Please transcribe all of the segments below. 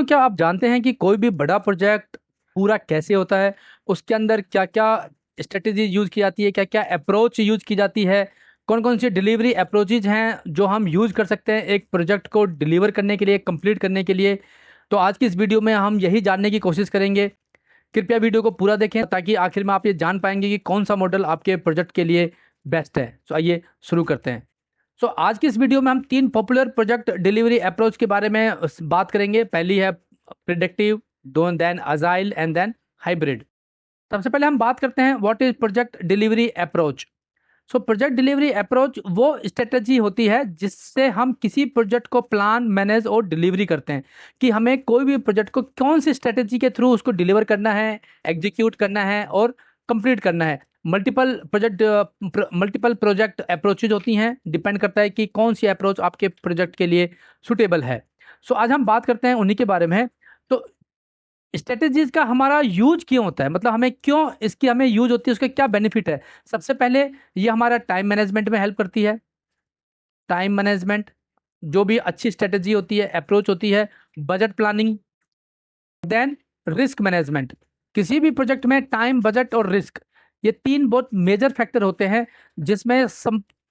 तो क्या आप जानते हैं कि कोई भी बड़ा प्रोजेक्ट पूरा कैसे होता है, उसके अंदर क्या क्या स्ट्रेटेजी यूज की जाती है, क्या क्या अप्रोच यूज की जाती है, कौन कौन सी डिलीवरी अप्रोचेज हैं जो हम यूज कर सकते हैं एक प्रोजेक्ट को डिलीवर करने के लिए, कंप्लीट करने के लिए। तो आज की इस वीडियो में हम यही जानने की कोशिश करेंगे। कृपया वीडियो को पूरा देखें ताकि आखिर में आप ये जान पाएंगे कि कौन सा मॉडल आपके प्रोजेक्ट के लिए बेस्ट है। तो आइए शुरू करते हैं। आज की इस वीडियो में हम तीन पॉपुलर प्रोजेक्ट डिलीवरी अप्रोच के बारे में बात करेंगे। पहली है predictive, then agile and then hybrid. सबसे पहले हम बात करते हैं what is project delivery approach. Project delivery approach वो स्ट्रेटजी होती है जिससे हम किसी प्रोजेक्ट को प्लान, मैनेज और डिलीवरी करते हैं कि हमें कोई भी प्रोजेक्ट को कौन सी स्ट्रेटजी के थ्रू उसको डिलीवर करना है, एग्जीक्यूट करना है और कंप्लीट करना है। मल्टीपल प्रोजेक्ट अप्रोचेज होती हैं, डिपेंड करता है कि कौन सी अप्रोच आपके प्रोजेक्ट के लिए सुटेबल है। आज हम बात करते हैं उन्हीं के बारे में। तो स्ट्रेटेजीज का हमारा यूज क्यों होता है, मतलब हमें क्यों इसकी हमें यूज होती है, उसका क्या बेनिफिट है। सबसे पहले ये हमारा टाइम मैनेजमेंट में हेल्प करती है। टाइम मैनेजमेंट, जो भी अच्छी स्ट्रेटेजी होती है, अप्रोच होती है। Budget planning, then risk management. किसी भी प्रोजेक्ट में टाइम, बजट और रिस्क, ये तीन बहुत मेजर फैक्टर होते हैं जिसमें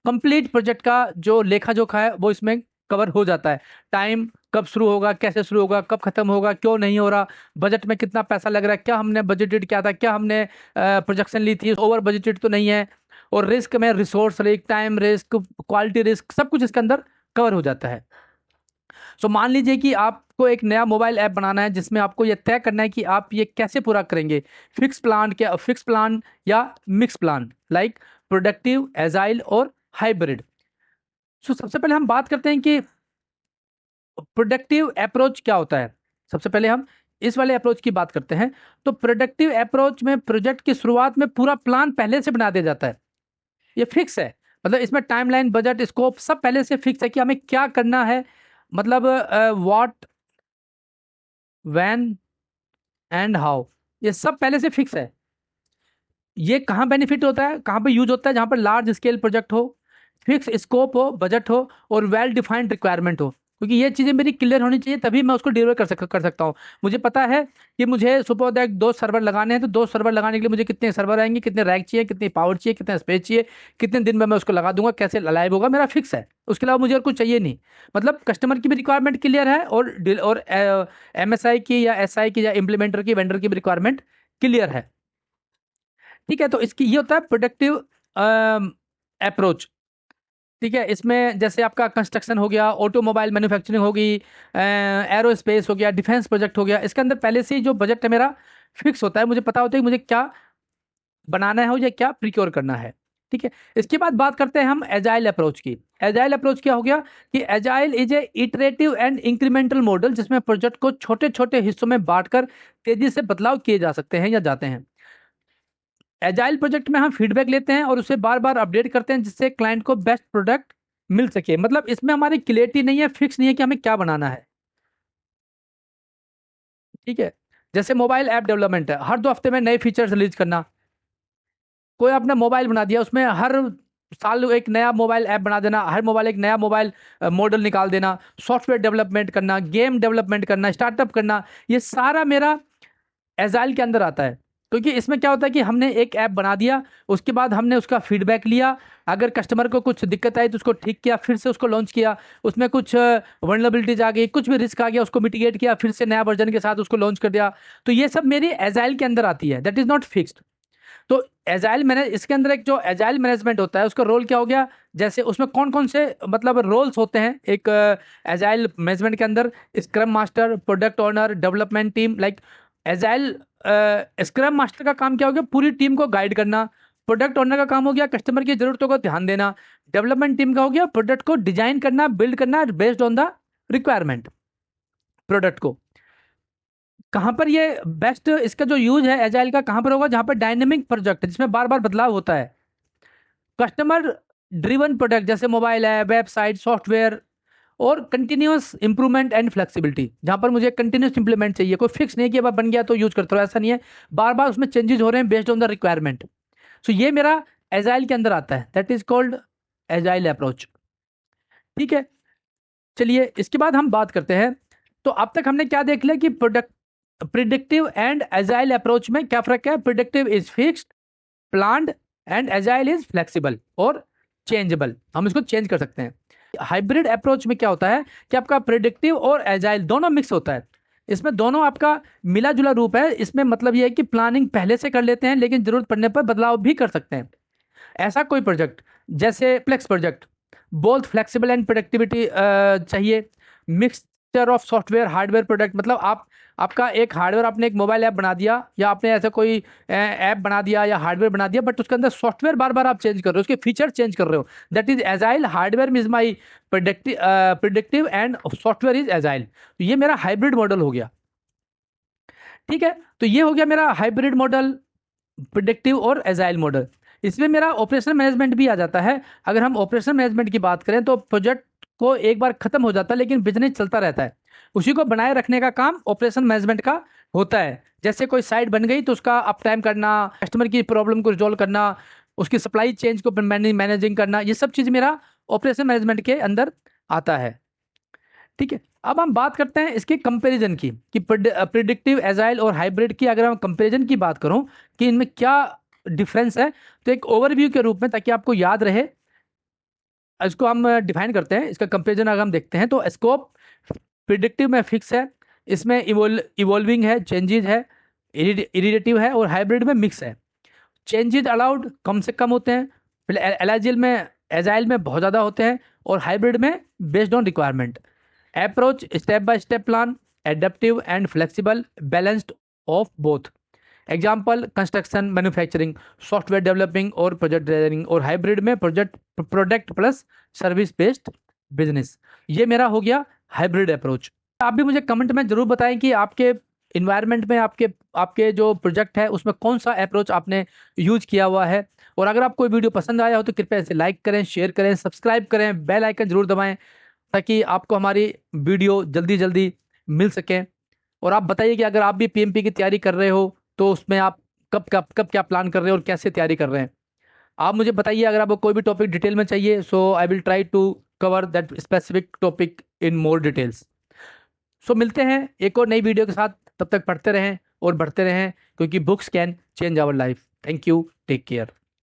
कंप्लीट प्रोजेक्ट का जो लेखा जोखा है वो इसमें कवर हो जाता है। टाइम, कब शुरू होगा, कैसे शुरू होगा, कब खत्म होगा, क्यों नहीं हो रहा, बजट में कितना पैसा लग रहा है, क्या हमने बजटेड किया था, क्या हमने प्रोजेक्शन ली थी, ओवर बजटेड तो नहीं है। और रिस्क में resource risk, time risk, quality risk, सब कुछ इसके अंदर कवर हो जाता है। मान लीजिए कि आपको एक नया मोबाइल ऐप बनाना है जिसमें आपको यह तय करना है कि आप ये कैसे पूरा करेंगे। फिक्स प्लान या mix plan, like productive, agile और हाइब्रिड। सबसे पहले हम बात करते हैं कि प्रोडक्टिव अप्रोच क्या होता है। सबसे पहले हम इस वाले अप्रोच की बात करते हैं। तो प्रोडक्टिव अप्रोच में प्रोजेक्ट की शुरुआत में पूरा प्लान पहले से बना दिया जाता है। ये फिक्स है, मतलब इसमें टाइमलाइन, बजट, स्कोप सब पहले से फिक्स है कि हमें क्या करना है। मतलब व्हाट, व्हेन एंड हाउ, ये सब पहले से फिक्स है। ये कहाँ बेनिफिट होता है, कहाँ पे यूज होता है, जहाँ पर लार्ज स्केल प्रोजेक्ट हो, फिक्स स्कोप हो, बजट हो और वेल डिफाइंड रिक्वायरमेंट हो। क्योंकि ये चीज़ें मेरी क्लियर होनी चाहिए तभी मैं उसको डिलीवर कर सकता हूँ। मुझे पता है कि मुझे सुपर दैट 2 सर्वर लगाने हैं, तो 2 सर्वर लगाने के लिए मुझे कितने सर्वर आएंगे, कितने रैक चाहिए, कितनी पावर चाहिए, कितना स्पेस चाहिए, कितने दिन में मैं उसको लगा दूंगा, कैसे लाइव होगा, मेरा फिक्स है। उसके अलावा मुझे और कुछ चाहिए नहीं। मतलब कस्टमर की भी रिक्वायरमेंट क्लियर है और MSI की या SI की या इम्प्लीमेंटर की, वेंडर की भी रिक्वायरमेंट क्लियर है। ठीक है, तो इसकी ये होता है प्रोडक्टिव अप्रोच। ठीक है, इसमें जैसे आपका कंस्ट्रक्शन हो गया, ऑटोमोबाइल मैन्युफैक्चरिंग होगी, एरोस्पेस हो गया, डिफेंस प्रोजेक्ट हो गया, इसके अंदर पहले से ही जो बजट है मेरा फिक्स होता है। मुझे पता होता है कि मुझे क्या बनाना है या क्या प्रिक्योर करना है। ठीक है, इसके बाद बात करते हैं हम एजाइल अप्रोच की। एजाइल अप्रोच क्या हो गया कि agile is a iterative and incremental model जिसमें प्रोजेक्ट को छोटे छोटे हिस्सों में बांटकर तेजी से बदलाव किए जा सकते हैं या जाते हैं। एजाइल प्रोजेक्ट में हम फीडबैक लेते हैं और उसे बार बार अपडेट करते हैं जिससे क्लाइंट को बेस्ट प्रोडक्ट मिल सके। मतलब इसमें हमारी क्लियरिटी नहीं है, फिक्स नहीं है कि हमें क्या बनाना है। ठीक है, जैसे मोबाइल ऐप डेवलपमेंट है, हर 2 हफ्ते में नए फीचर्स रिलीज करना। कोई आपने मोबाइल बना दिया, उसमें हर साल एक नया मोबाइल ऐप बना देना, हर मोबाइल एक नया मोबाइल मॉडल निकाल देना। सॉफ्टवेयर डेवलपमेंट करना, गेम डेवलपमेंट करना, स्टार्टअप करना, ये सारा मेरा एजाइल के अंदर आता है। क्योंकि इसमें क्या होता है कि हमने एक ऐप बना दिया, उसके बाद हमने उसका फीडबैक लिया, अगर कस्टमर को कुछ दिक्कत आई तो उसको ठीक किया, फिर से उसको लॉन्च किया, उसमें कुछ वनरेबिलिटीज आ गई, कुछ भी रिस्क आ गया, उसको मिटिगेट किया, फिर से नया वर्जन के साथ उसको लॉन्च कर दिया। तो ये सब मेरी एजाइल के अंदर आती है, दैट इज नॉट फिक्स्ड। तो एजाइल मैनेज, इसके अंदर एक जो एजाइल मैनेजमेंट होता है उसका रोल क्या हो गया, जैसे उसमें कौन कौन से मतलब रोल्स होते हैं एक एजाइल मैनेजमेंट के अंदर। Scrum master, product owner, development team. Like agile scrum master का काम क्या हो गया, पूरी टीम को गाइड करना। प्रोडक्ट ओनर का काम हो गया कस्टमर की जरूरतों को ध्यान देना। डेवलपमेंट टीम का हो गया प्रोडक्ट को डिजाइन करना, बिल्ड करना based on the requirement product को। कहाँ पर ये बेस्ट इसका जो यूज है एजाइल का, कहाँ पर होगा, जहाँ पर डायनेमिक प्रोजेक्ट जिसमें बार बार बदलाव होता है। कस्टमर ड्रिवन प्रोडक्ट जैसे मोबाइल है, वेबसाइट, सॉफ्टवेयर और कंटिन्यूअस इंप्रूवमेंट एंड फ्लेक्सिबिलिटी, जहाँ पर मुझे कंटिन्यूअस इंप्लीमेंट चाहिए, कोई फिक्स नहीं है कि अब बन गया तो यूज करते रहो, ऐसा नहीं है। बार बार उसमें चेंजेस हो रहे हैं बेस्ड ऑन द रिक्वायरमेंट। ये मेरा एजाइल के अंदर आता है, that is called agile approach. ठीक है, चलिए इसके बाद हम बात करते हैं तो अब तक हमने क्या देख लिया कि प्रिडिक्टिव एंड एजाइल अप्रोच में क्या फर्क है। Predictive is fixed, planned, and agile is flexible और चेंजेबल, हम इसको चेंज कर सकते हैं। हाइब्रिड अप्रोच में क्या होता है कि आपका प्रिडिक्टिव और एजाइल दोनों मिक्स होता है, इसमें दोनों आपका मिला जुला रूप है। इसमें मतलब यह है कि प्लानिंग पहले से कर लेते हैं लेकिन जरूरत पड़ने पर बदलाव भी कर सकते हैं। ऐसा कोई प्रोजेक्ट जैसे flex project, both flexible and productivity चाहिए। Mixture of software hardware product, मतलब आपका एक हार्डवेयर, आपने एक मोबाइल ऐप बना दिया या आपने ऐसा कोई ऐप बना दिया या हार्डवेयर बना दिया, बट उसके अंदर सॉफ्टवेयर बार बार आप चेंज कर रहे हो, उसके फीचर चेंज कर रहे हो। That is agile. Hardware is my predictive and software is agile. तो ये मेरा हाइब्रिड मॉडल हो गया। ठीक है, तो ये हो गया मेरा हाइब्रिड मॉडल, प्रिडिक्टिव और एजाइल मॉडल। इसमें मेरा ऑपरेशन मैनेजमेंट भी आ जाता है। अगर हम ऑपरेशन मैनेजमेंट की बात करें तो प्रोजेक्ट को एक बार खत्म हो जाता है लेकिन बिजनेस चलता रहता है, उसी को बनाए रखने का काम ऑपरेशन मैनेजमेंट का होता है। जैसे कोई साइट बन गई तो उसका अप टाइम करना, कस्टमर की प्रॉब्लम को रिजॉल्व करना, उसकी सप्लाई चेंज को मैनेजिंग करना, ये सब चीज़ मेरा ऑपरेशन मैनेजमेंट के अंदर आता है। ठीक है, अब हम बात करते हैं इसके कंपैरिजन की कि प्रिडिक्टिव, एजाइल और हाइब्रिड की अगर हम कंपैरिजन की बात करूं कि इनमें क्या डिफरेंस है, तो एक ओवरव्यू के रूप में, ताकि आपको याद रहे, इसको हम डिफाइन करते हैं। इसका कंपैरिजन अगर हम देखते हैं तो स्कोप प्रिडिक्टिव में फिक्स है, इसमें इवॉल्विंग है, चेंजेस है, इरिटेटिव है, और हाइब्रिड में मिक्स है। चेंजेस अलाउड कम से कम होते हैं, एजाइल में बहुत ज़्यादा होते हैं, और हाइब्रिड में based on requirement. Approach step by step plan, adaptive and flexible, balanced of both. Example construction, manufacturing, software developing और प्रोजेक्ट डिजाइनिंग। और हाइब्रिड में product plus service based business. ये मेरा हो गया हाइब्रिड अप्रोच। आप भी मुझे कमेंट में जरूर बताएं कि आपके इन्वायरमेंट में, आपके जो प्रोजेक्ट है उसमें कौन सा अप्रोच आपने यूज किया हुआ है। और अगर आपको वीडियो पसंद आया हो तो कृपया इसे लाइक करें, शेयर करें, सब्सक्राइब करें, बेल आइकन जरूर दबाएं ताकि आपको हमारी वीडियो जल्दी जल्दी मिल सके। और आप बताइए कि अगर आप भी पीएमपी की तैयारी कर रहे हो तो उसमें आप कब क्या प्लान कर रहे हो और कैसे तैयारी कर रहे हैं। आप मुझे बताइए अगर आपको कोई भी टॉपिक डिटेल में चाहिए, so I will try to cover that specific topic in more details. So मिलते हैं एक और नई वीडियो के साथ, तब तक पढ़ते रहें और बढ़ते रहें, क्योंकि books can change our life. Thank you, take care.